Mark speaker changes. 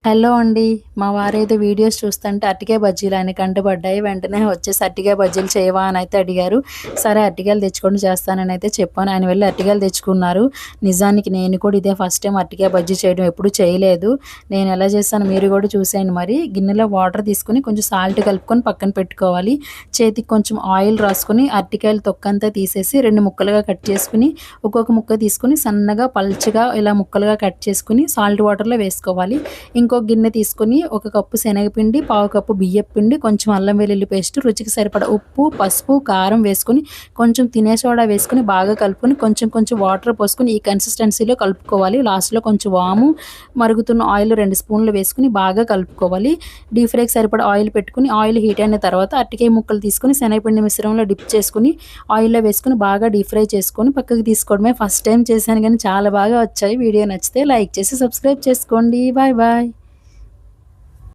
Speaker 1: Hello అండి. మా వారైతే వీడియోస్ చూస్తుంటే అరటికాయ బజ్జీలు ఆయన కంటపడ్డాయి. వెంటనే వచ్చేసి "అరటికాయ బజ్జీలు చేయవా?" అని అయితే అడిగారు. సరే అరటికాయలు తెచ్చుకోండి చేస్తానని అయితే చెప్పాను. ఆయన వెళ్ళి అరటికాయలు తెచ్చుకున్నారు. నిజానికి నేను కూడా ఇదే ఫస్ట్ టైం అరటికాయ బజ్జీ చేయడం. ఎప్పుడూ చేయలేదు. నేను ఎలా చేశానో మీరు కూడా చూసేయండి మరి. గిన్నెలో వాటర్ తీసుకొని కొంచెం సాల్ట్ కలుపుకొని పక్కన పెట్టుకోవాలి. చేతికి కొంచెం ఆయిల్ రాసుకొని అరటికాయల తొక్కంతా తీసేసి 2 ముక్కలుగా కట్ చేసుకొని, ఒక్కొక్క ముక్క తీసుకొని సన్నగా పల్చగా ఇలా ముక్కలుగా కట్ చేసుకొని సాల్ట్ వాటర్‌లో వేసుకోవాలి. ఇంకో గిన్నె తీసుకొని ఒక కప్పు శనగపిండి, పావు కప్పు బియ్యపు పిండి, కొంచెం అల్లం వెల్లుల్లి పేస్ట్, రుచికి సరిపడా ఉప్పు, పసుపు, కారం వేసుకొని, కొంచెం తినే సోడా వేసుకొని బాగా కలుపుకొని కొంచెం కొంచెం వాటర్ పోసుకొని ఈ కన్సిస్టెన్సీలో కలుపుకోవాలి. లాస్ట్‌లో కొంచెం వాము, మరుగుతున్న ఆయిల్ 2 స్పూన్లు వేసుకొని బాగా కలుపుకోవాలి. డీప్ ఫ్రైకి సరిపడా ఆయిల్ పెట్టుకొని ఆయిల్ హీట్ అయిన తర్వాత అరటికాయ ముక్కలు తీసుకొని శనగపిండి మిశ్రమంలో డిప్ చేసుకొని ఆయిల్‌లో వేసుకొని బాగా డీప్ ఫ్రై చేసుకొని పక్కకు తీసుకోవడమే. ఫస్ట్ టైం చేశాను కానీ చాలా బాగా వచ్చాయి. వీడియో నచ్చితే లైక్ చేసి సబ్స్క్రైబ్ చేసుకోండి. Bye bye.